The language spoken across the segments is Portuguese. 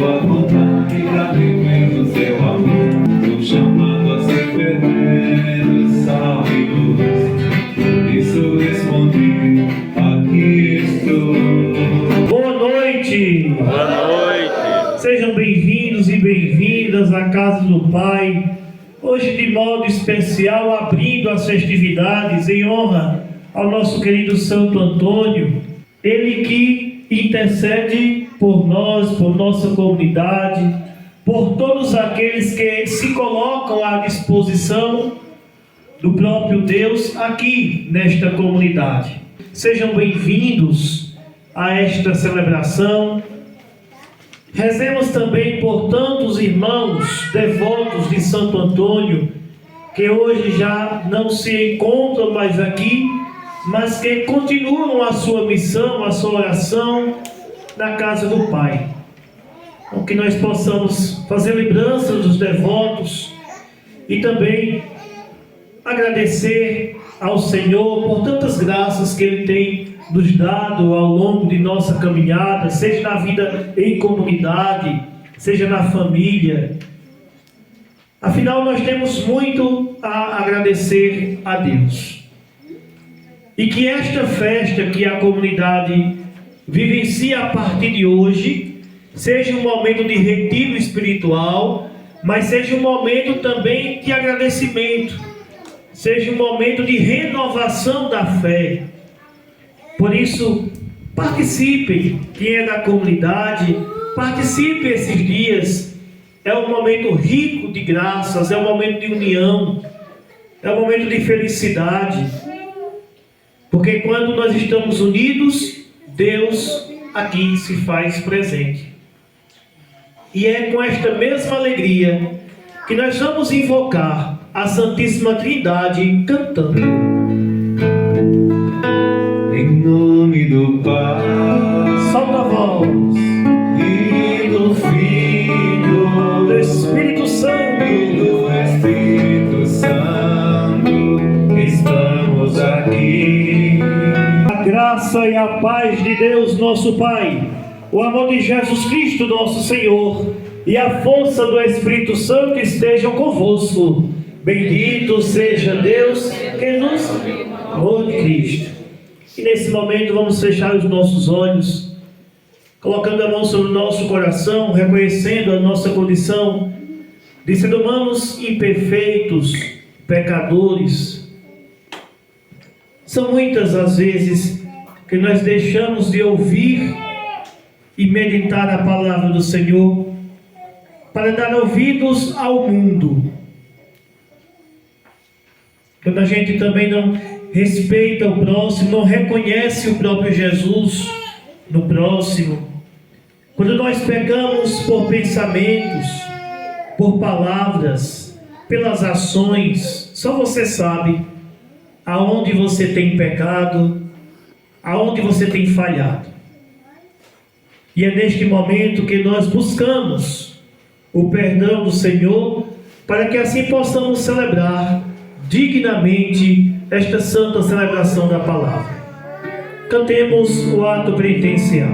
tua vontade pra viver no seu amor. Sou chamado a ser fervendo, sal e luz. Por isso respondi, aqui estou. Boa noite! Boa noite! Sejam bem-vindos e bem-vindas à casa do Pai. Hoje, de modo especial, abrindo as festividades em honra ao nosso querido Santo Antônio, ele que intercede por nós, por nossa comunidade, por todos aqueles que se colocam à disposição do próprio Deus aqui nesta comunidade. Sejam bem-vindos a esta celebração. Rezemos também por tantos irmãos devotos de Santo Antônio, que hoje já não se encontram mais aqui, mas que continuam a sua missão, a sua oração na casa do Pai. Então, que nós possamos fazer lembrança dos devotos e também agradecer ao Senhor por tantas graças que Ele tem nos dado ao longo de nossa caminhada, seja na vida em comunidade, seja na família. Afinal, nós temos muito a agradecer a Deus. E que esta festa que a comunidade vivencia a partir de hoje seja um momento de retiro espiritual, mas seja um momento também de agradecimento, seja um momento de renovação da fé. Por isso, participem, quem é da comunidade, participe esses dias. É um momento rico de graças, é um momento de união, é um momento de felicidade. Porque quando nós estamos unidos, Deus aqui se faz presente. E é com esta mesma alegria que nós vamos invocar a Santíssima Trindade cantando. Em nome do Pai, Solta a voz. e do Filho, Do Espírito Santo. e do Espírito Santo, estamos aqui. A graça e a paz de Deus, nosso Pai, o amor de Jesus Cristo, nosso Senhor, e a força do Espírito Santo estejam convosco. Bendito seja Deus que nos amor de Cristo. E nesse momento vamos fechar os nossos olhos, colocando a mão sobre o nosso coração, reconhecendo a nossa condição de ser humanos imperfeitos, pecadores. São muitas as vezes que nós deixamos de ouvir e meditar a palavra do Senhor para dar ouvidos ao mundo. Quando a gente também não respeita o próximo, não reconhece o próprio Jesus no próximo. Quando nós pecamos por pensamentos, por palavras, pelas ações, só você sabe aonde você tem pecado, aonde você tem falhado. E é neste momento que nós buscamos o perdão do Senhor, para que assim possamos celebrar dignamente esta santa celebração da palavra. Cantemos o ato penitencial.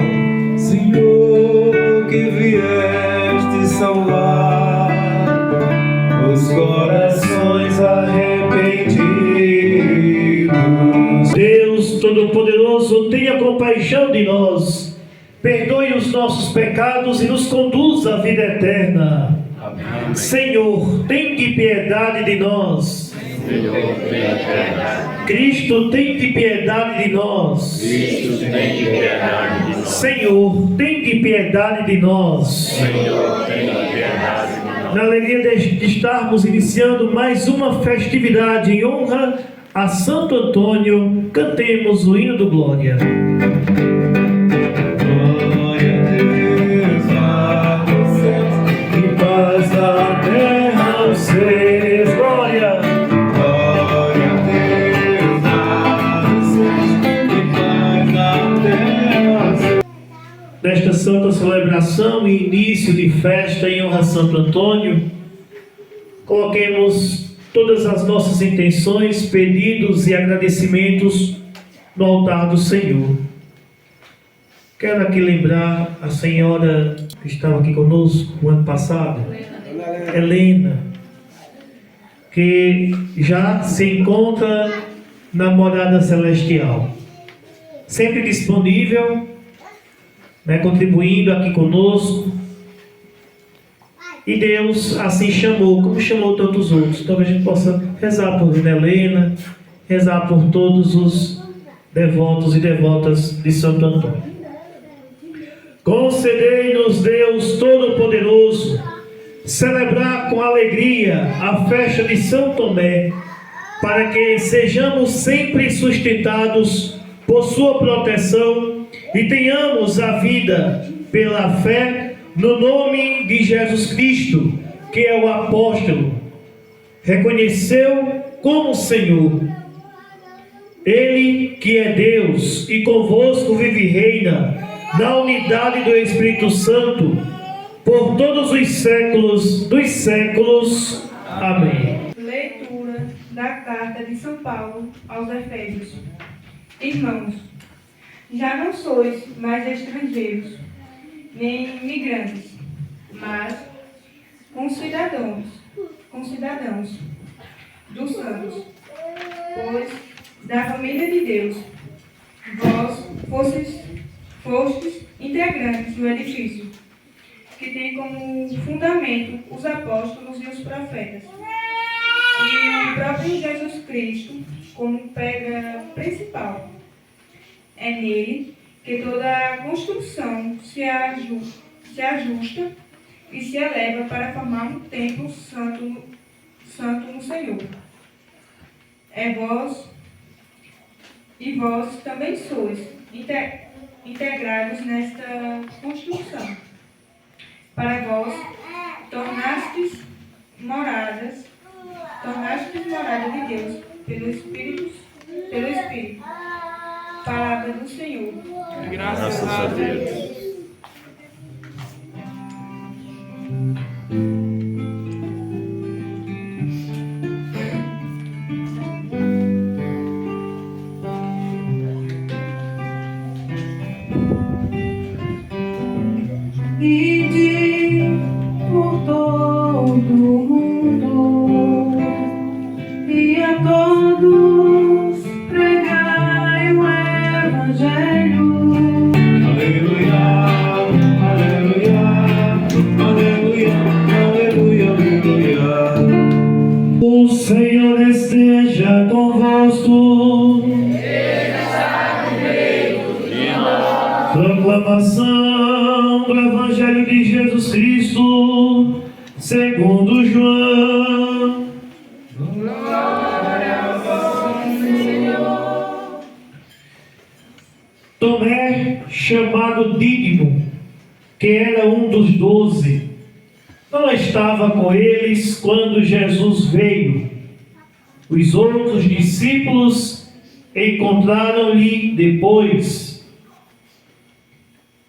Senhor, que vieste salvar os corações arrependidos. Deus Todo-Poderoso, tenha compaixão de nós, perdoe os nossos pecados e nos conduza à vida eterna. Amém. Senhor, tem de piedade de nós. Senhor, tenha piedade. Cristo, tem de piedade de nós. Cristo, tem de piedade de nós. Senhor, tem de piedade de nós. Senhor, tem de piedade de nós. Na alegria de estarmos iniciando mais uma festividade em honra a Santo Antônio, cantemos o hino do Glória. Glória a Deus, nos céus, E paz na terra aos seres. Glória. glória a Deus, nos céus, e paz na terra. Nesta santa celebração e início de festa em honra a Santo Antônio, coloquemos todas as nossas intenções, pedidos e agradecimentos no altar do Senhor. Quero aqui lembrar a senhora que estava aqui conosco o ano passado, Helena, que já se encontra na morada celestial, sempre disponível, né, contribuindo aqui conosco. E Deus assim chamou, como chamou tantos outros. Então a gente possa rezar por Dona Helena, rezar por todos os devotos e devotas de Santo Antônio. Concedei-nos, Deus Todo-Poderoso, celebrar com alegria a festa de São Tomé, para que sejamos sempre sustentados por sua proteção e tenhamos a vida pela fé no nome de Jesus Cristo, que é o apóstolo, reconheceu como Senhor. Ele que é Deus e convosco vive e reina na unidade do Espírito Santo por todos os séculos dos séculos. Amém. Leitura da carta de São Paulo aos Efésios. Irmãos, já não sois mais estrangeiros, nem imigrantes, mas concidadãos dos santos, pois da família de Deus vós fostes integrantes do edifício, que tem como fundamento os apóstolos e os profetas, e o próprio Jesus Cristo como pedra principal. É nele que toda a construção se ajusta e se eleva para formar um templo santo no Senhor. Vós também sois integrados nesta construção. Para vós tornastes morada de Deus pelo Espírito. Palavra do Senhor. Graças a Deus. Ide por todo mundo e a todos pregai o Evangelho. Aleluia, aleluia, aleluia, aleluia, aleluia. O Senhor esteja convosco. Proclamação do Evangelho de Jesus Cristo segundo João. Tomé, chamado Dídimo, que era um dos 12, não estava com eles quando Jesus veio. Os outros discípulos encontraram-lhe depois.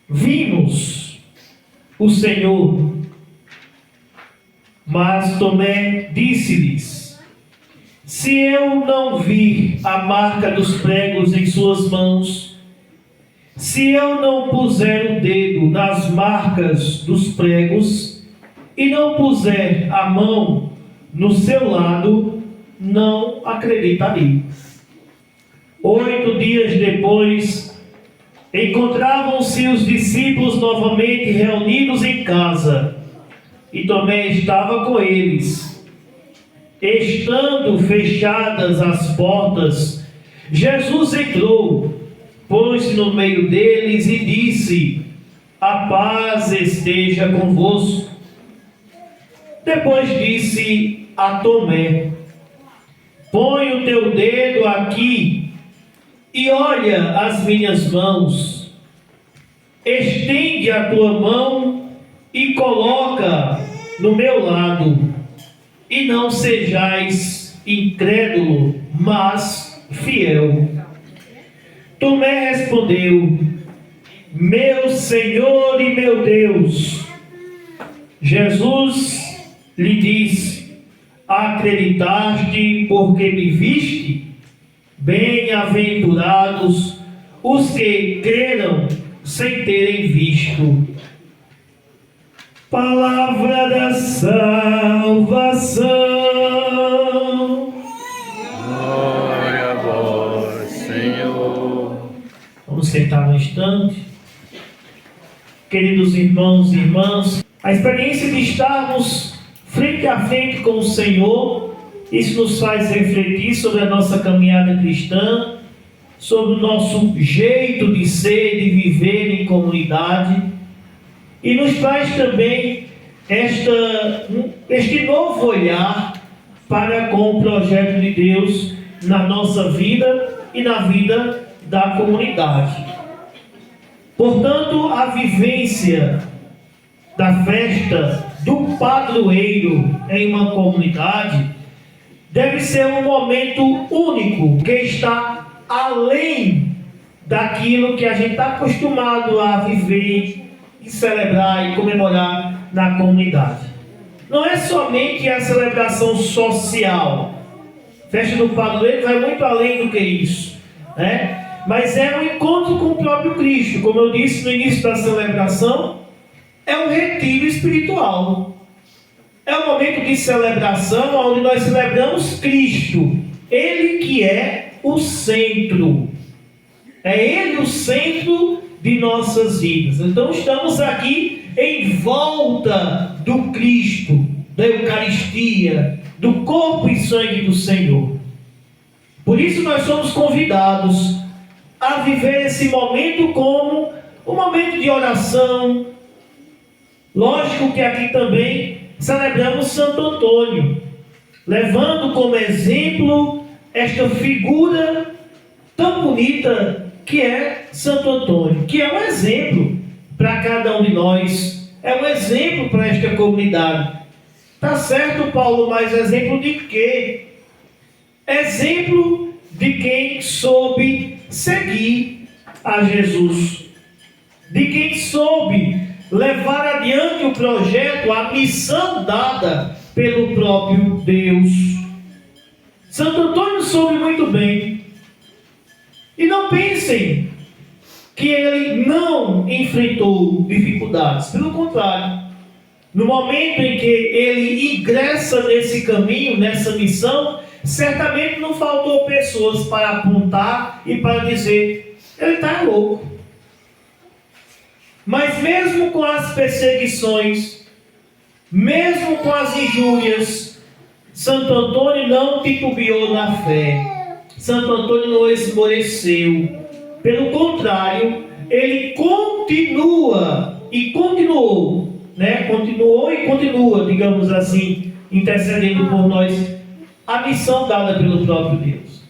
Vimos o Senhor. Mas Tomé disse-lhes: se eu não vir a marca dos pregos em suas mãos, se eu não puser o dedo nas marcas dos pregos e não puser a mão no seu lado, não acreditarei. 8 dias depois, encontravam-se os discípulos novamente reunidos em casa, e Tomé estava com eles. Estando fechadas as portas, Jesus entrou, pôs-se no meio deles e disse: a paz esteja convosco. Depois disse a Tomé: põe o teu dedo aqui e olha as minhas mãos. Estende a tua mão e coloca no meu lado. E não sejais incrédulo, mas fiel. Tomé respondeu: meu Senhor e meu Deus. Jesus lhe disse: acreditaste porque me viste? Bem-aventurados os que creram sem terem visto. Palavra da salvação. Glória a vós, Senhor. Vamos sentar um instante. Queridos irmãos e irmãs, a experiência de estarmos frente a frente com o Senhor, isso nos faz refletir sobre a nossa caminhada cristã, sobre o nosso jeito de ser, de viver em comunidade, e nos traz também este novo olhar para com o projeto de Deus na nossa vida e na vida da comunidade. Portanto, a vivência da festa do padroeiro em uma comunidade deve ser um momento único, que está além daquilo que a gente está acostumado a viver, e celebrar e comemorar na comunidade. Não é somente a celebração social. A festa do padroeiro vai muito além do que isso, né? Mas é um encontro com o próprio Cristo. Como eu disse no início da celebração, é um retiro espiritual. É um momento de celebração onde nós celebramos Cristo. Ele que é o centro. É Ele o centro de nossas vidas. Então estamos aqui em volta do Cristo, da Eucaristia, do corpo e sangue do Senhor. Por isso nós somos convidados a viver esse momento como um momento de oração. Lógico que aqui também celebramos Santo Antônio, levando como exemplo esta figura tão bonita que é Santo Antônio, que é um exemplo para cada um de nós, é um exemplo para esta comunidade. Tá certo, Paulo, mas exemplo de quê? Exemplo de quem soube seguir a Jesus, de quem soube levar adiante o projeto, a missão dada pelo próprio Deus. Santo Antônio soube muito bem. E não pensem que ele não enfrentou dificuldades. Pelo contrário, no momento em que ele ingressa nesse caminho, nessa missão, certamente não faltou pessoas para apontar e para dizer: ele está louco. Mas mesmo com as perseguições, mesmo com as injúrias, Santo Antônio não titubeou na fé. Santo Antônio não esmoreceu. Pelo contrário, ele continua e continuou, continuou e continua, digamos assim, intercedendo por nós, a missão dada pelo próprio Deus.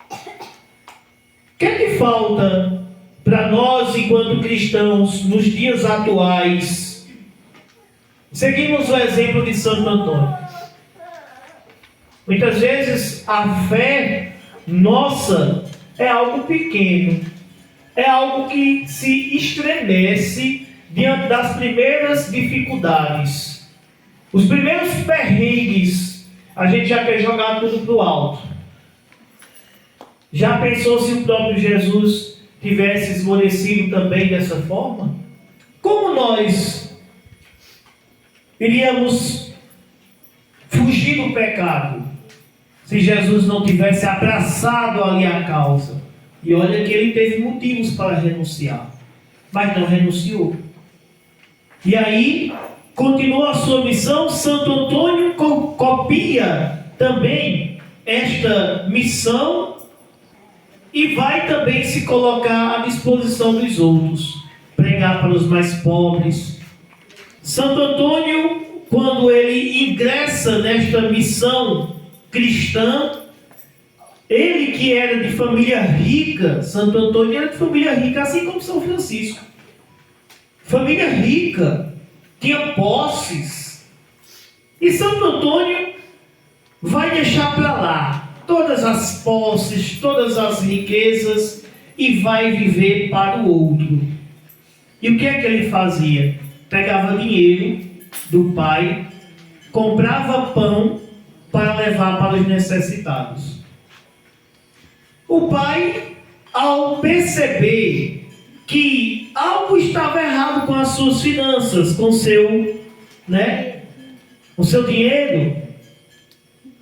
O que é que falta para nós, enquanto cristãos, nos dias atuais? Seguimos o exemplo de Santo Antônio. Muitas vezes a fé nossa é algo pequeno, é algo que se estremece diante das primeiras dificuldades. Os primeiros perrengues, a gente já quer jogar tudo para o alto. Já pensou se o próprio Jesus tivesse esmorecido também dessa forma? Como nós iríamos fugir do pecado se Jesus não tivesse abraçado ali a causa? E olha que ele teve motivos para renunciar, mas não renunciou. E aí, continua a sua missão. Santo Antônio copia também esta missão e vai também se colocar à disposição dos outros, pregar para os mais pobres. Santo Antônio, quando ele ingressa nesta missão cristã, ele que era de família rica, Santo Antônio era de família rica, assim como São Francisco. Família rica, tinha posses. E Santo Antônio vai deixar para lá todas as posses, todas as riquezas e vai viver para o outro. E o que é que ele fazia? Pegava dinheiro do pai, comprava pão para levar para os necessitados. O pai, ao perceber que algo estava errado com as suas finanças, com seu dinheiro,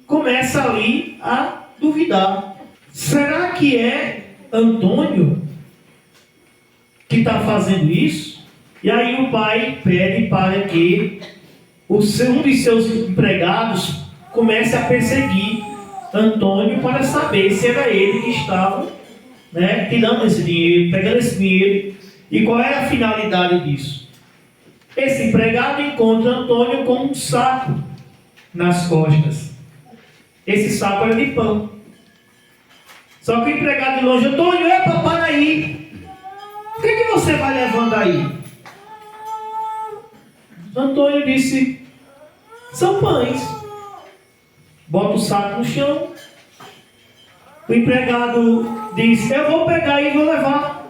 começa ali a duvidar. Será que é Antônio que está fazendo isso? E aí o pai pede para que um dos seus empregados comece a perseguir Antônio para saber se era ele que estava tirando esse dinheiro, pegando esse dinheiro, e qual é a finalidade disso. Esse empregado encontra Antônio com um saco nas costas. Esse saco era de pão. Só que o empregado de longe: Antônio, epa, para aí. O que você vai levando aí? Antônio disse: são pães. Bota o saco no chão. O empregado disse: eu vou pegar e vou levar.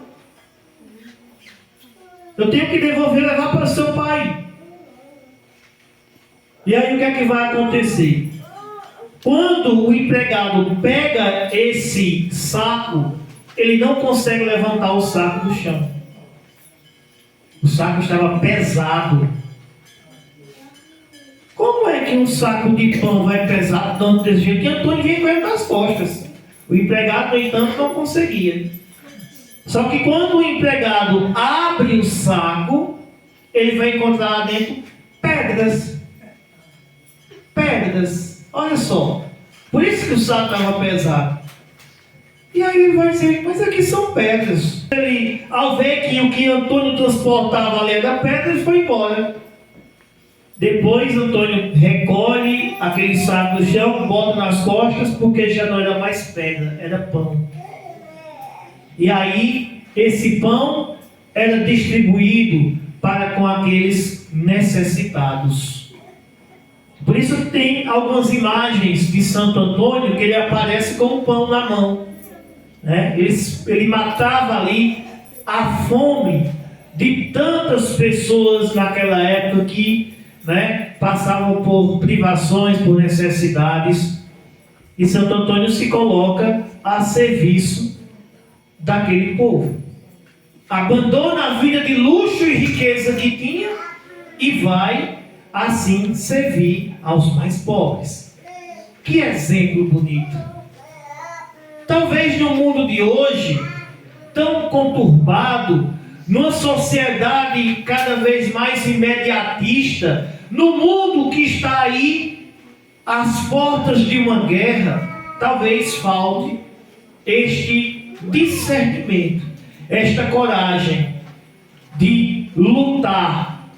Eu tenho que devolver, levar para o seu pai. E aí o que é que vai acontecer? Quando o empregado pega esse saco, ele não consegue levantar o saco do chão. O saco estava pesado. Como é que um saco de pão vai pesar tanto desse jeito? E Antônio vinha com ele nas costas. O empregado, no entanto, não conseguia. Só que quando o empregado abre o saco, ele vai encontrar lá dentro pedras. Pedras. Olha só. Por isso que o saco estava pesado. E aí ele vai dizer: mas aqui são pedras. Ele, ao ver que o que Antônio transportava ali era pedra, ele foi embora. Depois Antônio recolhe aquele saco do chão, bota nas costas, porque já não era mais pedra, era pão. E aí esse pão era distribuído para com aqueles necessitados. Por isso que tem algumas imagens de Santo Antônio que ele aparece com o pão na mão. Ele matava ali a fome de tantas pessoas naquela época que passavam por privações, por necessidades, e Santo Antônio se coloca a serviço daquele povo. Abandona a vida de luxo e riqueza que tinha e vai assim servir aos mais pobres. Que exemplo bonito! Talvez no mundo de hoje, tão conturbado, numa sociedade cada vez mais imediatista, no mundo que está aí às portas de uma guerra, talvez falte este discernimento, esta coragem de lutar,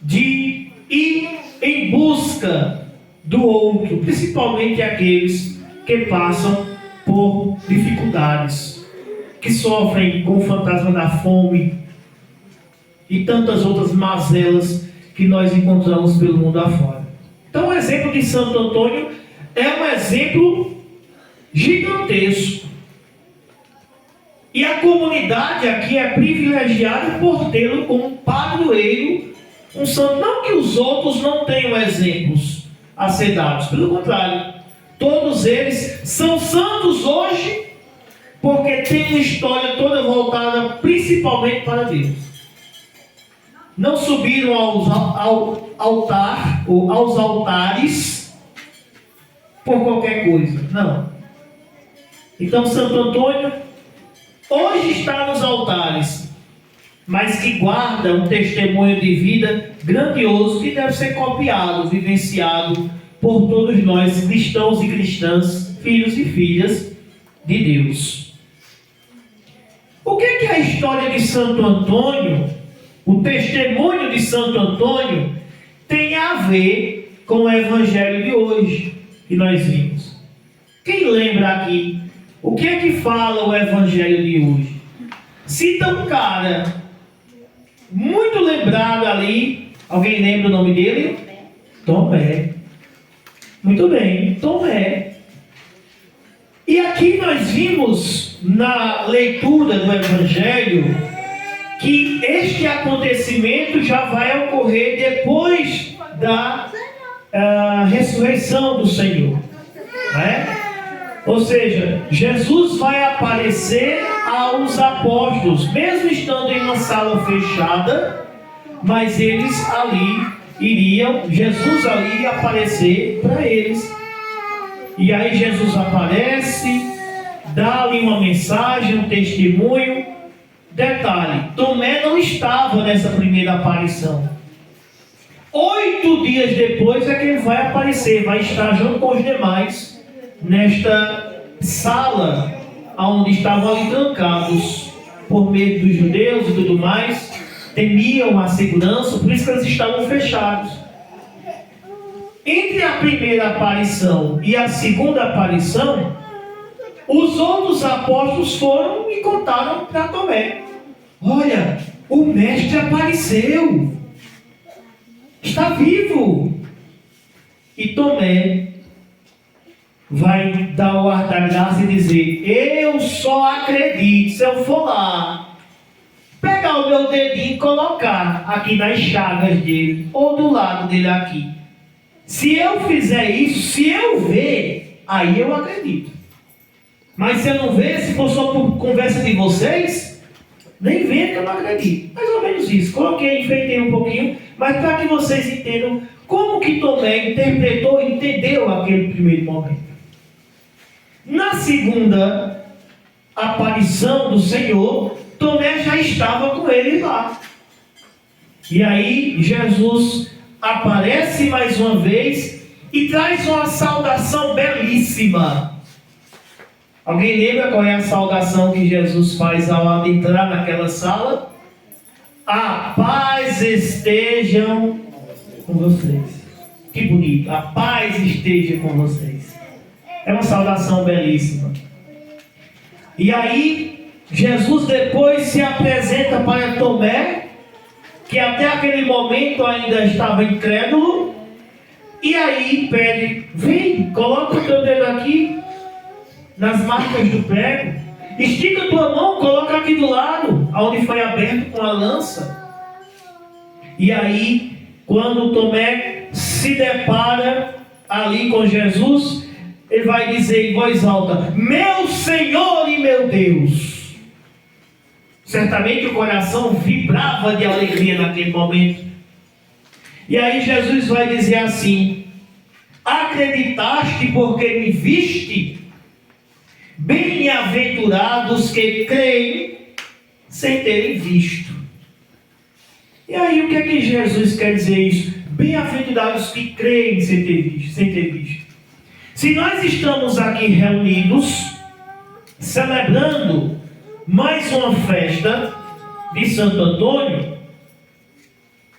de ir em busca do outro, principalmente aqueles que passam por dificuldades, que sofrem com o fantasma da fome e tantas outras mazelas que nós encontramos pelo mundo afora. Então o exemplo de Santo Antônio é um exemplo gigantesco. E a comunidade aqui é privilegiada por tê-lo como padroeiro, um santo. Não que os outros não tenham exemplos a ser dados, pelo contrário, todos eles são santos hoje, porque têm uma história toda voltada principalmente para Deus. Não subiram ao altar ou aos altares por qualquer coisa, não. Então Santo Antônio hoje está nos altares, mas que guarda um testemunho de vida grandioso que deve ser copiado, vivenciado por todos nós, cristãos e cristãs, filhos e filhas de Deus. O que é a história de Santo Antônio, o testemunho de Santo Antônio, tem a ver com o evangelho de hoje que nós vimos? Quem lembra aqui? O que é que fala o evangelho de hoje? Cita um cara muito lembrado ali. Alguém lembra o nome dele? Tomé. Muito bem, Tomé. E aqui nós vimos na leitura do evangelho que este acontecimento já vai ocorrer depois da ressurreição do Senhor, né? Ou seja, Jesus vai aparecer aos apóstolos, mesmo estando em uma sala fechada, mas eles ali Jesus ali ia aparecer para eles. E aí Jesus aparece, dá-lhe uma mensagem, um testemunho. Detalhe, Tomé não estava nessa primeira aparição. 8 dias depois é que ele vai aparecer, vai estar junto com os demais nesta sala onde estavam ali trancados por medo dos judeus e tudo mais, temiam a segurança, por isso que eles estavam fechados. Entre a primeira aparição e a segunda aparição, os outros apóstolos foram e contaram para Tomé: olha, o mestre apareceu, está vivo. E Tomé vai dar o ar da graça e dizer: eu só acredito se eu for lá, pegar o meu dedinho e colocar aqui nas chagas dele, ou do lado dele aqui. Se eu fizer isso, se eu ver, aí eu acredito. Mas se eu não ver, se for só por conversa de vocês, nem venha que eu não acredito. Mais ou menos isso. Coloquei, enfeitei um pouquinho, mas para que vocês entendam como que Tomé interpretou e entendeu aquele primeiro momento. Na segunda aparição do Senhor, Tomé já estava com ele lá. E aí Jesus aparece mais uma vez e traz uma saudação belíssima. Alguém lembra qual é a saudação que Jesus faz ao entrar naquela sala? A paz estejam com vocês. Que bonito. A paz esteja com vocês. É uma saudação belíssima. E aí, Jesus depois se apresenta para Tomé, que até aquele momento ainda estava incrédulo. E aí pede: vem, coloca o teu dedo aqui nas marcas do prego, estica a tua mão, coloca aqui do lado, onde foi aberto com a lança. E aí, quando Tomé se depara ali com Jesus, ele vai dizer em voz alta: meu Senhor e meu Deus. Certamente o coração vibrava de alegria naquele momento. E aí Jesus vai dizer assim: acreditaste porque me viste? Bem-aventurados que creem sem terem visto. E aí o que é que Jesus quer dizer isso? Bem-aventurados que creem sem ter visto. Se nós estamos aqui reunidos, celebrando mais uma festa de Santo Antônio,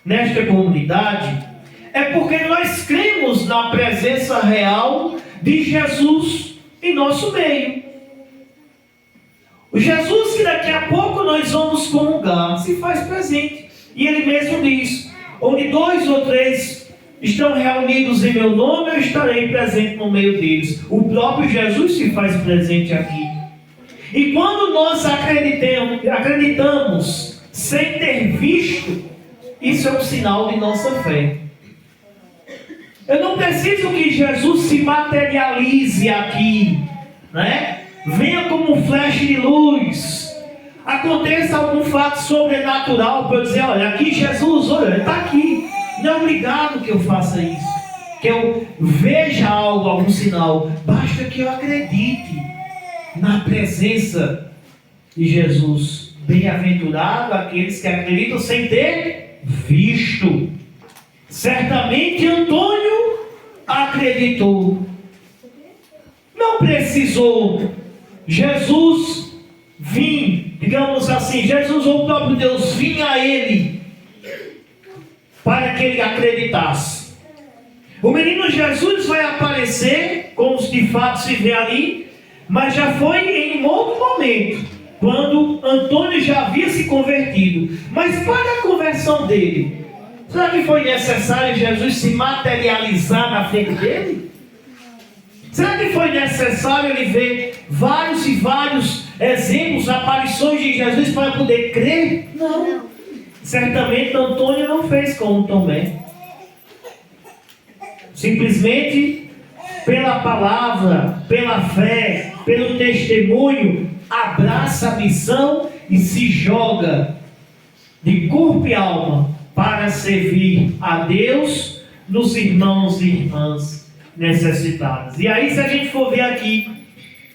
nesta comunidade, é porque nós cremos na presença real de Jesus em nosso meio. O Jesus que daqui a pouco nós vamos comungar se faz presente. E ele mesmo diz: onde 2 ou 3 estão reunidos em meu nome, eu estarei presente no meio deles. O próprio Jesus se faz presente aqui. E quando nós acreditamos sem ter visto, isso é um sinal de nossa fé. Eu não preciso que Jesus se materialize aqui, né? Venha como um flash de luz, aconteça algum fato sobrenatural para eu dizer: olha, aqui Jesus, olha, ele está aqui. Não é obrigado que eu faça isso, que eu veja algo, algum sinal. Basta que eu acredite na presença de Jesus. Bem-aventurado aqueles que acreditam sem ter visto. Certamente Antônio acreditou. Não precisou Jesus vir, digamos assim, Jesus ou o próprio Deus vinha a ele para que ele acreditasse. O menino Jesus vai aparecer, como de fato se vê ali, mas já foi em um outro momento, quando Antônio já havia se convertido. Mas para a conversão dele, será que foi necessário Jesus se materializar na frente dele? Será que foi necessário ele ver vários e vários exemplos, aparições de Jesus para poder crer? Não. Certamente Antônio não fez como Tomé. Simplesmente pela palavra, pela fé, pelo testemunho, abraça a missão e se joga de corpo e alma para servir a Deus nos irmãos e irmãs necessitados. E aí, se a gente for ver aqui,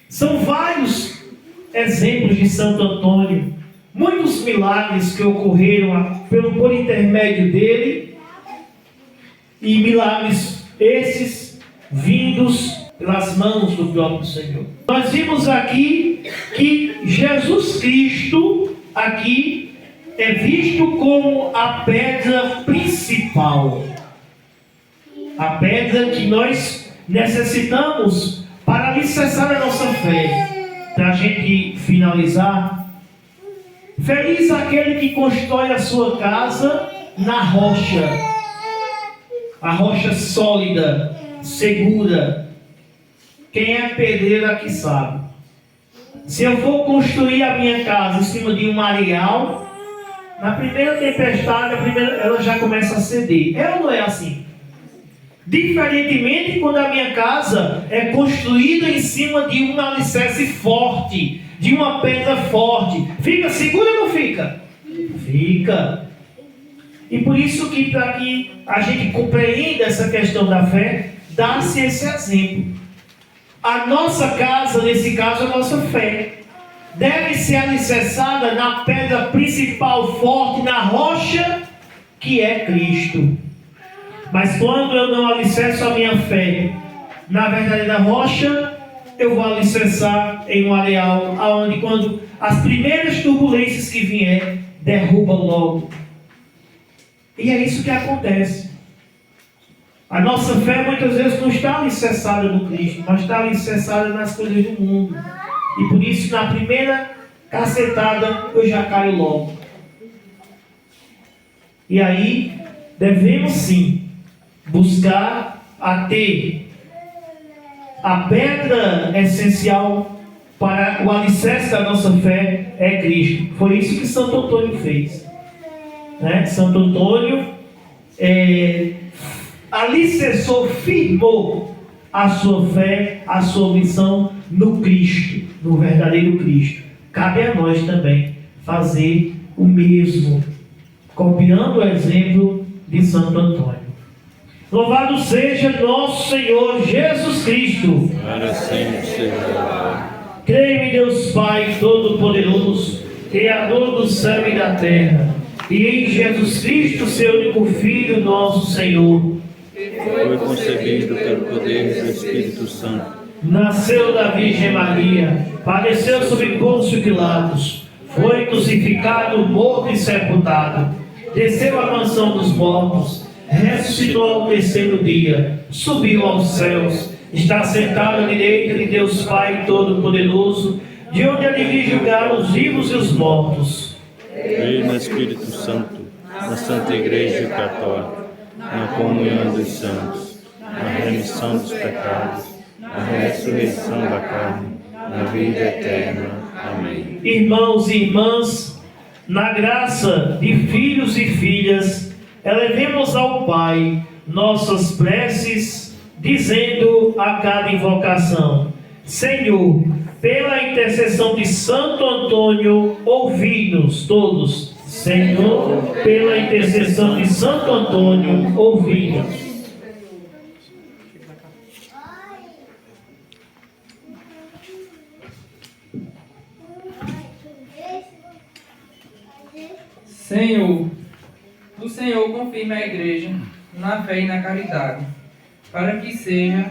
são vários exemplos de Santo Antônio, muitos milagres que ocorreram por intermédio dele, e milagres esses vindos pelas mãos do próprio Senhor. Nós vimos aqui que Jesus Cristo aqui é visto como a pedra principal, a pedra que nós necessitamos para alicerçar a nossa fé. Para a gente finalizar, feliz aquele que constrói a sua casa na rocha, a rocha sólida, segura. Quem é pedreiro aqui sabe. Se eu for construir a minha casa em cima de um areal, na primeira tempestade, ela já começa a ceder. É ou não é assim? Diferentemente quando a minha casa é construída em cima de um alicerce forte, de uma pedra forte, fica segura ou não fica? Fica. E por isso que, para que a gente compreenda essa questão da fé, dá-se esse exemplo. A nossa casa, nesse caso, a nossa fé, deve ser alicerçada na pedra principal forte, na rocha que é Cristo. Mas quando eu não alicerço a minha fé na verdadeira rocha, eu vou alicerçar em um areal, aonde quando as primeiras turbulências que vier, derruba logo. E é isso que acontece. A nossa fé muitas vezes não está alicerçada no Cristo, mas está alicerçada nas coisas do mundo. E por isso, na primeira cacetada, eu já caio logo. E aí, devemos sim buscar a ter a pedra essencial para o alicerce da nossa fé é Cristo. Foi isso que Santo Antônio fez. Santo Antônio alicerçou, firmou a sua fé, a sua missão no Cristo, no verdadeiro Cristo. Cabe a nós também fazer o mesmo, copiando o exemplo de Santo Antônio. Louvado seja nosso Senhor Jesus Cristo. Para sempre seja. Creio em Deus Pai Todo-Poderoso, Criador do céu e da terra, e em Jesus Cristo, seu único Filho, nosso Senhor. Foi concebido pelo poder do Espírito Santo. Nasceu da Virgem Maria, padeceu sob Pôncio Pilatos, foi crucificado, morto e sepultado, desceu à mansão dos mortos, ressuscitou ao terceiro dia, subiu aos céus, está sentado à direita de Deus Pai Todo-Poderoso, de onde há de vir julgar os vivos e os mortos. Creio no Espírito Santo, na Santa Igreja Católica, na comunhão dos santos, na remissão dos pecados, na ressurreição da carne, na vida eterna. Amém. Irmãos e irmãs, na graça de filhos e filhas, elevemos ao Pai nossas preces, dizendo a cada invocação: Senhor, pela intercessão de Santo Antônio, ouvi-nos todos. Senhor, pela intercessão de Santo Antônio, ouvi-nos. Senhor, o Senhor confirma a Igreja na fé e na caridade, para que seja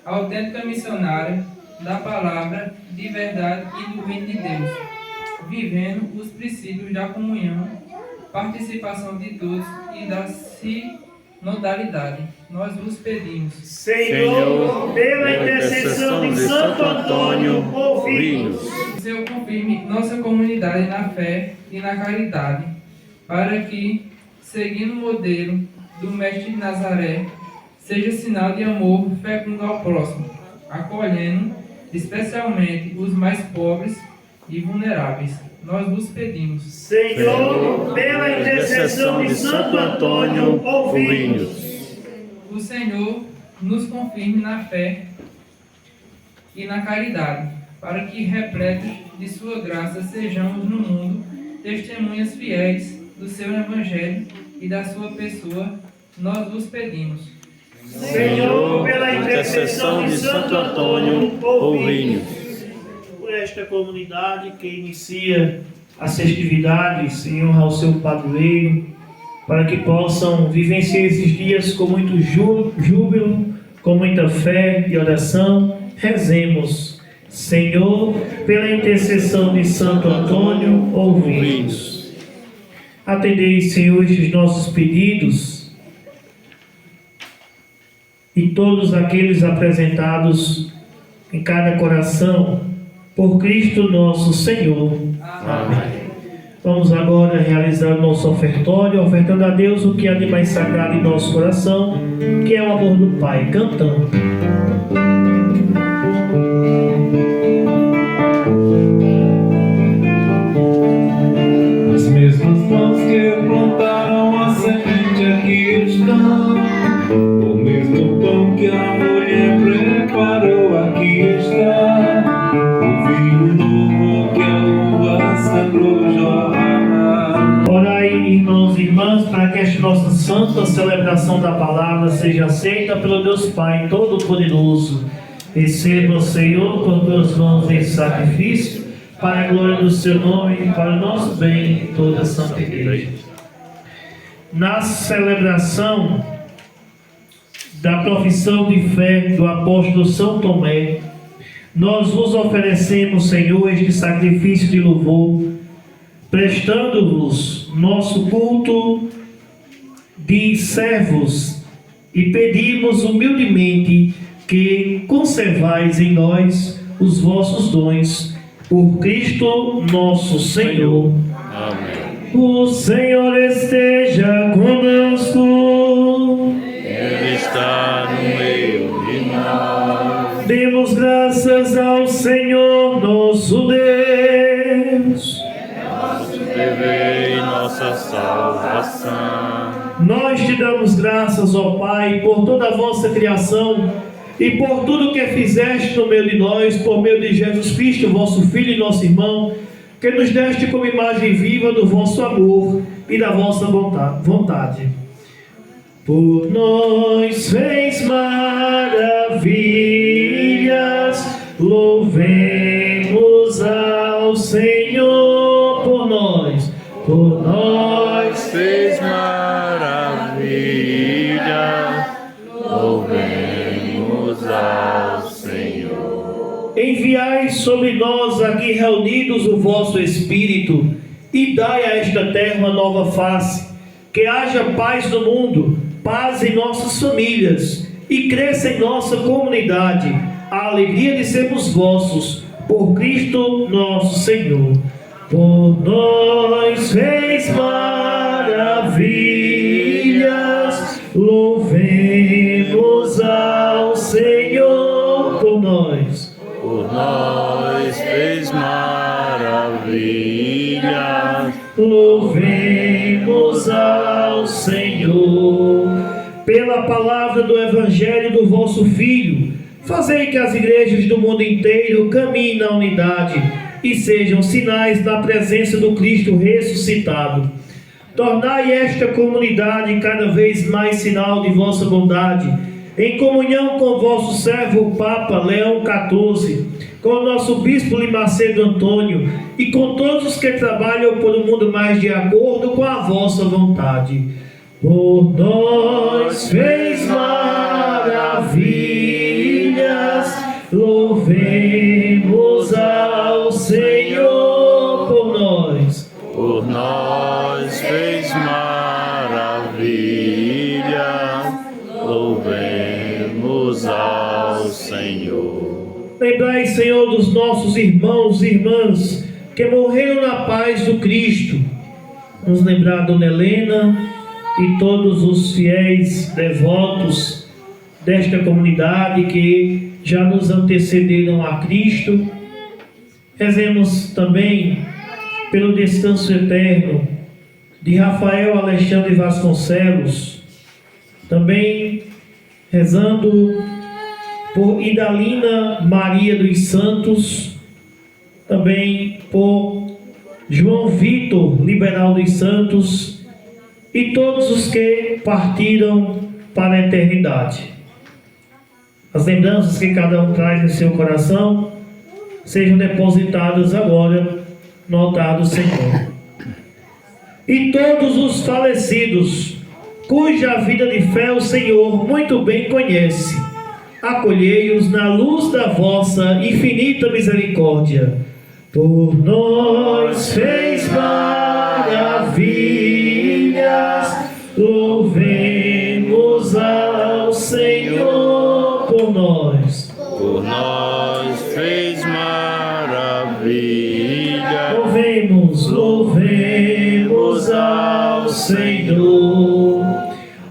a autêntica missionária da palavra de verdade e do reino de Deus, vivendo os princípios da comunhão, participação de todos e da sinodalidade. Nós vos pedimos. Senhor, pela intercessão de Santo Antônio, ouvi-nos. O Senhor confirme nossa comunidade na fé e na caridade, para que, seguindo o modelo do Mestre de Nazaré, seja sinal de amor fecundo ao próximo, acolhendo especialmente os mais pobres e vulneráveis. Nós vos pedimos. Senhor, pela intercessão de Santo Antônio, ouvi-nos. O Senhor nos confirme na fé e na caridade, para que, repletos de sua graça, sejamos no mundo testemunhas fiéis do seu Evangelho e da sua pessoa, nós vos pedimos. Senhor, pela intercessão de Santo Antônio, ouvi-nos. Por esta comunidade que inicia as festividades em honra ao seu padroeiro, para que possam vivenciar esses dias com muito júbilo, com muita fé e oração, rezemos. Senhor, pela intercessão de Santo Antônio, ouvi-nos. Atendei, Senhor, estes nossos pedidos e todos aqueles apresentados em cada coração, por Cristo nosso Senhor. Amém. Vamos agora realizar o nosso ofertório, ofertando a Deus o que há de mais sagrado em nosso coração, que é o amor do Pai, cantando. As mesmas mãos que plantaram a semente aqui estão, o mesmo pão que a mulher preparou aqui está, o vinho novo que a uva sangrou jorrar. Orai, irmãos e irmãs, para que esta nossa santa celebração da palavra seja aceita pelo Deus Pai Todo-Poderoso. Receba, Senhor, por tuas mãos esse sacrifício, para a glória do seu nome e para o nosso bem e toda a Santa Igreja. Na celebração da profissão de fé do apóstolo São Tomé, nós vos oferecemos, Senhor, este sacrifício de louvor, prestando-vos nosso culto de servos, e pedimos humildemente que conservais em nós os vossos dons, por Cristo nosso Senhor. Amém. O Senhor esteja conosco. Ele está no meio de nós. Demos graças ao Senhor nosso Deus. Nosso dever e nossa salvação. Nós te damos graças, ó Pai, por toda a vossa criação e por tudo que fizeste no meio de nós, por meio de Jesus Cristo, vosso Filho e nosso irmão, que nos deste como imagem viva do vosso amor e da vossa vontade. Por nós fez maravilhas, louvemos ao Senhor. Por nós Fez maravilha, louvemos ao Senhor. Enviai sobre nós aqui reunidos o vosso Espírito e dai a esta terra uma nova face, que haja paz no mundo, paz em nossas famílias e cresça em nossa comunidade a alegria de sermos vossos, por Cristo nosso Senhor. Por nós fez maravilhas, louvemos ao Senhor. Por nós fez maravilha, louvemos ao Senhor. Pela palavra do Evangelho do vosso Filho, fazei que as igrejas do mundo inteiro caminhem na unidade e sejam sinais da presença do Cristo ressuscitado. Tornai esta comunidade cada vez mais sinal de vossa bondade, em comunhão com vosso servo o Papa Leão XIV, com o nosso Bispo Limacedo Antônio e com todos os que trabalham por um mundo mais de acordo com a vossa vontade. Por nós fez maravilhas, louvemos ao Senhor. Por nós fez maravilha, louvemos ao Senhor. Lembrai, Senhor, dos nossos irmãos e irmãs que morreram na paz do Cristo. Nos lembrar Dona Helena e todos os fiéis devotos desta comunidade que já nos antecederam a Cristo. Rezemos também pelo descanso eterno de Rafael Alexandre Vasconcelos, também rezando por Idalina Maria dos Santos, também por João Vitor, liberal dos Santos, e todos os que partiram para a eternidade. As lembranças que cada um traz em seu coração sejam depositadas agora no altar do Senhor. E todos os falecidos, cuja vida de fé o Senhor muito bem conhece, acolhei-os na luz da vossa infinita misericórdia. Por nós fez maravilhas, louvemos ao Senhor por nós. Por nós fez maravilha. Louvemos ao Senhor.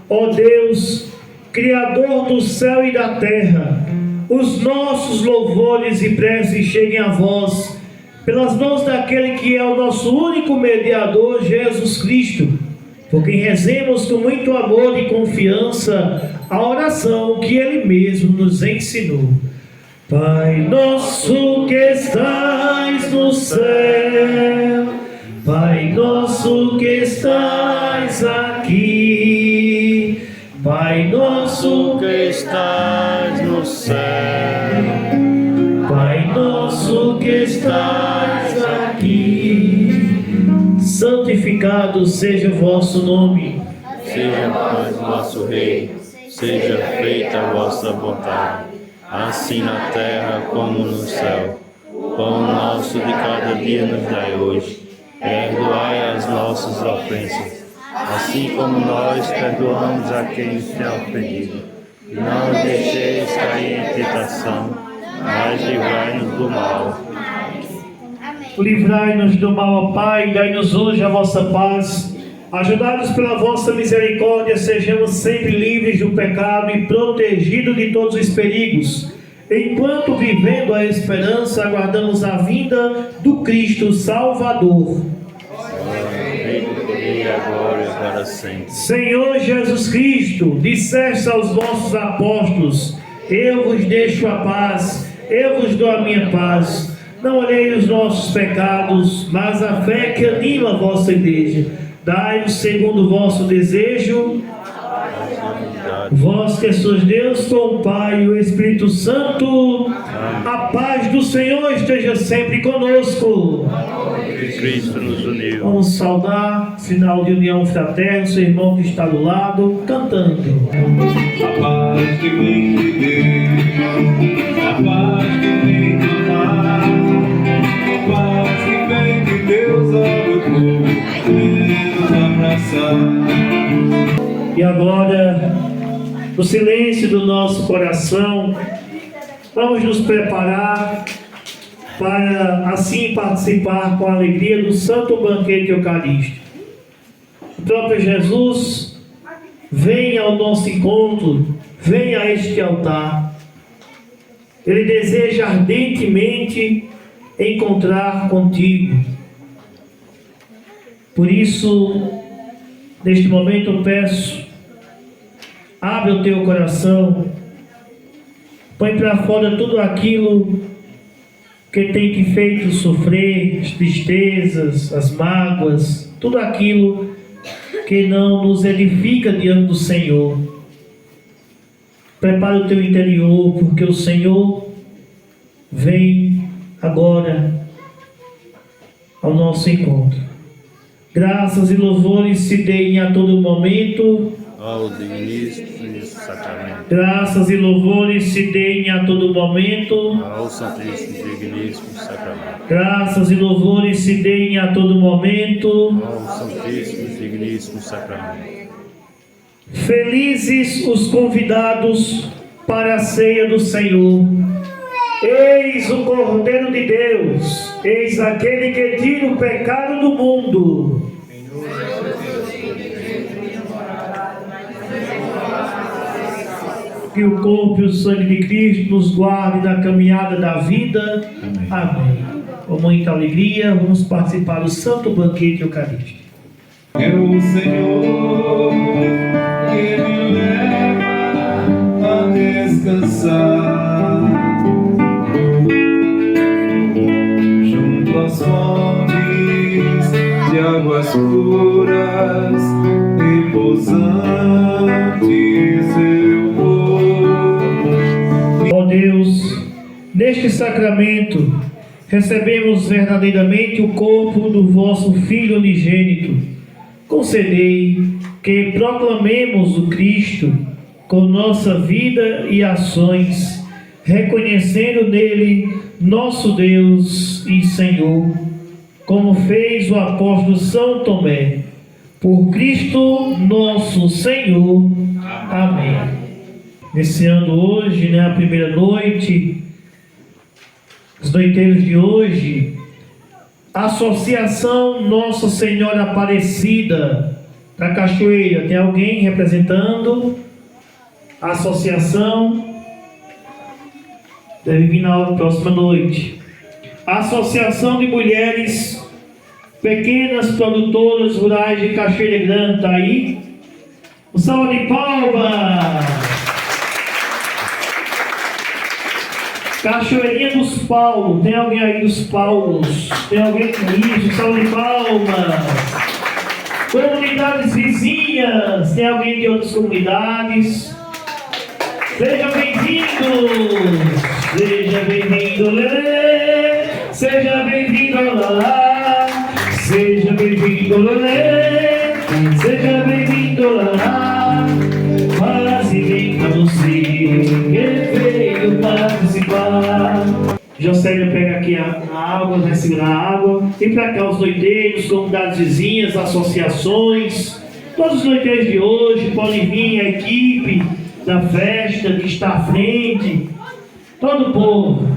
Ó Deus, Criador do céu e da terra, os nossos louvores e preces cheguem a vós, pelas mãos daquele que é o nosso único mediador, Jesus Cristo, por quem rezemos com muito amor e confiança a oração que Ele mesmo nos ensinou. Pai nosso que estais no céu, Pai nosso que estais aqui, Pai nosso que estás no céu, Pai nosso que estás aqui, santificado seja o vosso nome. seja paz vosso rei, seja feita a vossa vontade, assim na terra como no céu. O pão nosso de cada dia nos dai hoje, perdoai as nossas ofensas, assim como nós perdoamos a quem nos tem ofendido. E não nos deixeis cair em tentação, mas livrai-nos do mal. Livrai-nos do mal, ó Pai, dai-nos hoje a vossa paz. Ajudados pela vossa misericórdia, sejamos sempre livres do pecado e protegidos de todos os perigos, enquanto, vivendo a esperança, aguardamos a vinda do Cristo Salvador. Agora e para sempre. Senhor Jesus Cristo, disseste aos vossos apóstolos: eu vos deixo a paz, eu vos dou a minha paz. Não olhei os nossos pecados, mas a fé que anima a vossa igreja. Dai-nos segundo o vosso desejo, vós que sois Deus com o Pai e o Espírito Santo. A paz do Senhor esteja sempre conosco. Cristo nos uniu. Vamos saudar, sinal de união fraterna, seu irmão que está do lado, cantando. A paz que vem de Deus, a paz que vem do mar, a paz que vem de Deus ao povo, nos abraçar. E agora, no silêncio do nosso coração, vamos nos preparar para assim participar com alegria do santo banquete eucarístico. O próprio Jesus vem ao nosso encontro, vem a este altar. Ele deseja ardentemente encontrar contigo. Por isso, neste momento eu peço, abre o teu coração, põe para fora tudo aquilo que tem te feito sofrer, as tristezas, as mágoas, tudo aquilo que não nos edifica diante do Senhor. Prepara o teu interior, porque o Senhor vem agora ao nosso encontro. Graças e louvores se deem a todo momento Ao digníssimo sacramento, graças e louvores se deem a todo momento. ao santíssimo digníssimo sacramento, Graças e louvores se deem a todo momento. ao santíssimo digníssimo sacramento. Felizes os convidados para a ceia do Senhor. Eis o Cordeiro de Deus, eis aquele que tira o pecado do mundo. Que o corpo e o sangue de Cristo nos guarde na caminhada da vida. Amém. Com muita alegria, vamos participar do santo banquete eucarístico. É o Senhor que me leva a descansar junto neste sacramento recebemos verdadeiramente o corpo do vosso Filho unigênito. Concedei que proclamemos o Cristo com nossa vida e ações, reconhecendo nele nosso Deus e Senhor, como fez o apóstolo São Tomé. Por Cristo nosso Senhor. Amém. Iniciando hoje, a primeira noite, os noiteiros de hoje, Associação Nossa Senhora Aparecida da Cachoeira. Tem alguém representando a associação? Deve vir na próxima noite. Associação de Mulheres Pequenas Produtoras Rurais de Cachoeira Grande. Está aí? Um salve de palmas! Cachoeirinha dos Paulos. Tem alguém aí dos Paulos? Tem alguém com isso? Salve de palmas! Comunidades vizinhas. Tem alguém de outras comunidades? Sejam bem-vindos! Seja bem-vindo, Lelê! Seja bem-vindo, Lalá! Seja bem-vindo, Lelê! Seja bem-vindo, Lalá! Mas e vem pra você que veio participar. Jocélia pega aqui a água, vai segurar a água. Vem pra cá os noiteiros, comunidades vizinhas, associações. Todos os noiteiros de hoje podem vir, a equipe da festa que está à frente. Todo o povo.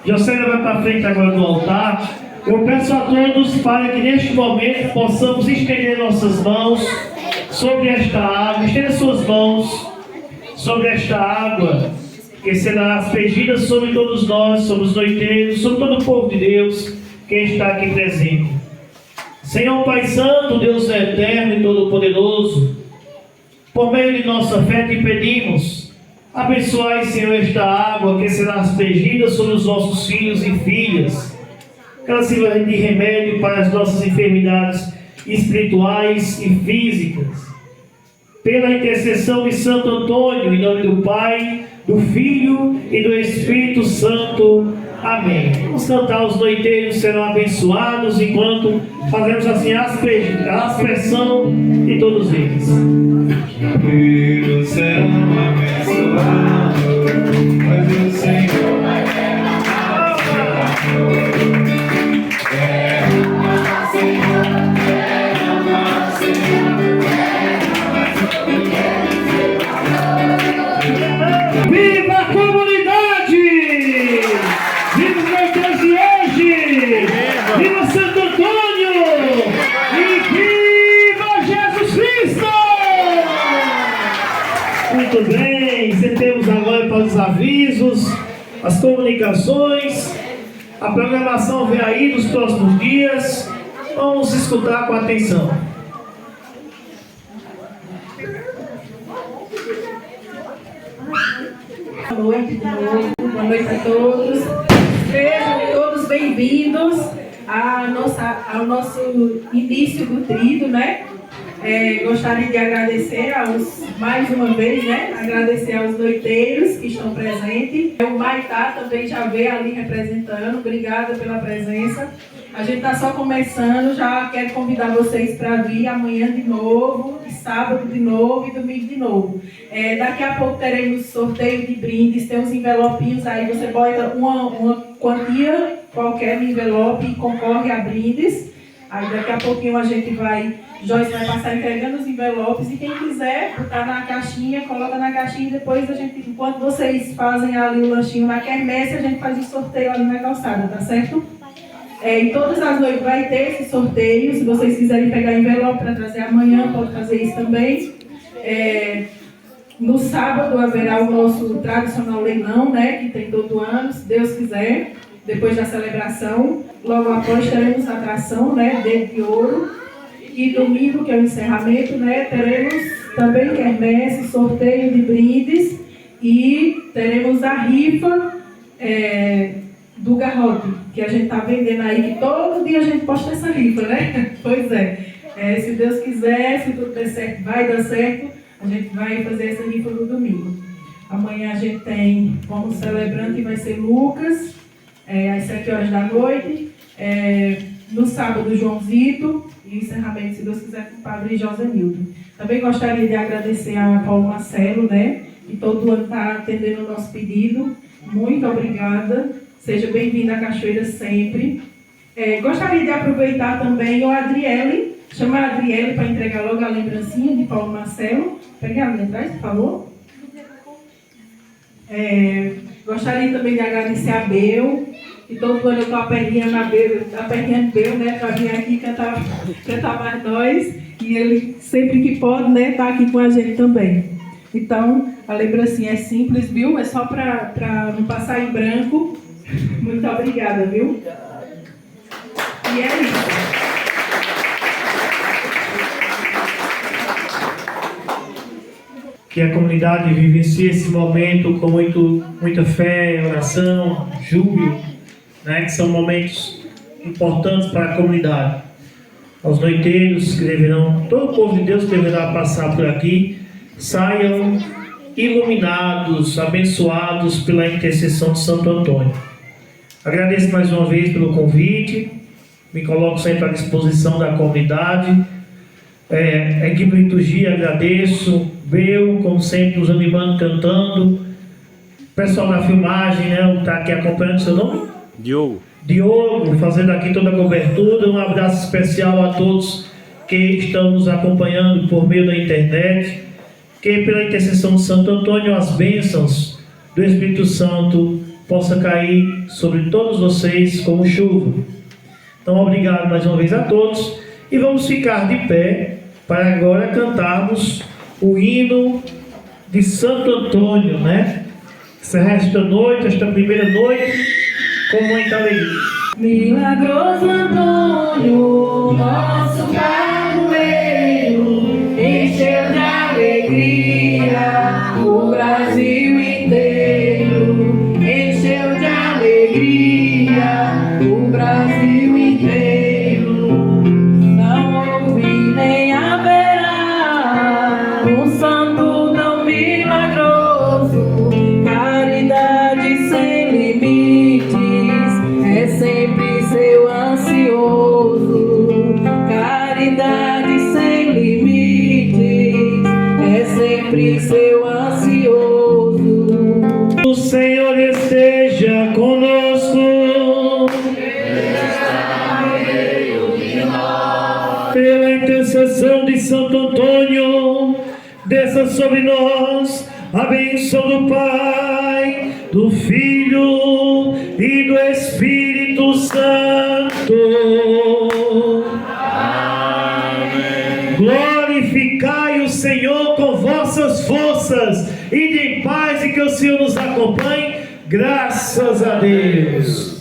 Jocélia vai para frente agora do altar. Eu peço a todos para que neste momento possamos estender nossas mãos sobre esta água. Estenda suas mãos sobre esta água, que será aspergida sobre todos nós, sobre os noiteiros, sobre todo o povo de Deus que está aqui presente. Senhor Pai Santo, Deus eterno e todo-poderoso, por meio de nossa fé te pedimos, abençoai, Senhor, esta água que será aspergida sobre os nossos filhos e filhas, que ela sirva de remédio para as nossas enfermidades espirituais e físicas. Pela intercessão de Santo Antônio, em nome do Pai, do Filho e do Espírito Santo. Amém. Vamos cantar, os noiteiros serão abençoados enquanto fazemos assim a aspersão de todos eles. Filhos serão abençoados, mas o Senhor vai derramar o seu amor. Derrama, Senhor, derrama, Senhor, derrama. Viva a comunidade! Viva os noiteiros de hoje! Viva Santo Antônio! E viva Jesus Cristo! Muito bem, sentemos agora para os avisos, as comunicações. A programação vem aí nos próximos dias. Vamos escutar com atenção. Boa noite a todos. Sejam todos bem-vindos ao nosso início do trido, né? Gostaria de agradecer mais uma vez, agradecer aos noiteiros que estão presentes. O Maitá também já veio ali representando. Obrigada pela presença. A gente está só começando, já quero convidar vocês para vir amanhã de novo, sábado de novo e domingo de novo. Daqui a pouco teremos sorteio de brindes, tem uns envelopinhos aí, você bota uma quantia qualquer no envelope e concorre a brindes. Aí daqui a pouquinho a gente Joyce vai passar entregando os envelopes e quem quiser botar na caixinha, coloca na caixinha e depois a gente, enquanto vocês fazem ali o lanchinho na quermesse, a gente faz o sorteio ali na calçada, tá certo? Em todas as noites vai ter esse sorteio, se vocês quiserem pegar envelope para trazer amanhã, pode fazer isso também. No sábado haverá o nosso tradicional leilão, que tem todo ano, se Deus quiser, depois da celebração. Logo após teremos a atração, Dedo de Ouro. E domingo, que é o encerramento, teremos também quermesse, sorteio de brindes e teremos a rifa do garrote, que a gente está vendendo aí, que todo dia a gente posta essa rifa, Pois se Deus quiser, se tudo der certo, vai dar certo, a gente vai fazer essa rifa no domingo. Amanhã a gente tem como celebrante, vai ser Lucas, às 7 horas da noite. No sábado, Joãozito, e encerramento, se Deus quiser, com o padre Josenildo. Também gostaria de agradecer a Paulo Marcelo, né, que todo ano está atendendo o nosso pedido. Muito obrigada. Seja bem-vinda à Cachoeira sempre. Gostaria de aproveitar também o Adriele, chamar a Adriele para entregar logo a lembrancinha de Paulo Marcelo. Pegue a linha atrás, por favor. Gostaria também de agradecer a Bel, que todo ano eu estou aperreando de Bel, né, para vir aqui cantar mais nós, e ele sempre que pode, né, está aqui com a gente também. Então, a lembrancinha é simples, viu? É só para não passar em branco. Muito obrigada, viu? E é isso. Que a comunidade vivencie esse momento com muita fé, oração, júbilo, né, que são momentos importantes para a comunidade. Aos noiteiros que deverão, todo o povo de Deus que deverá passar por aqui, saiam iluminados, abençoados pela intercessão de Santo Antônio. Agradeço mais uma vez pelo convite, me coloco sempre à disposição da comunidade. A equipe de liturgia agradeço, Bel, como sempre, nos animando, cantando. O pessoal da filmagem, né, está aqui acompanhando, seu nome? Diogo, fazendo aqui toda a cobertura. Um abraço especial a todos que estão nos acompanhando por meio da internet. Que pela intercessão de Santo Antônio, as bênçãos do Espírito Santo possa cair sobre todos vocês como chuva. Então, obrigado mais uma vez a todos. E vamos ficar de pé para agora cantarmos o hino de Santo Antônio, né? Esta noite, esta primeira noite, com muita alegria. Milagroso Antônio, nosso padroeiro, encheu de alegria o Brasil inteiro. Encheu de alegria o Brasil inteiro. Não houve nem haverá um santo tão milagroso, caridade sem limites, é sempre seu ansioso. Caridade sem limites, é sempre seu ansioso. O Senhor esteja conosco. Pela intercessão de Santo Antônio, desça sobre nós a bênção do Pai, do Filho e do Espírito Santo. Amém. Glorificai o Senhor com vossas forças, e de paz, e que o Senhor nos acompanhe. Graças a Deus.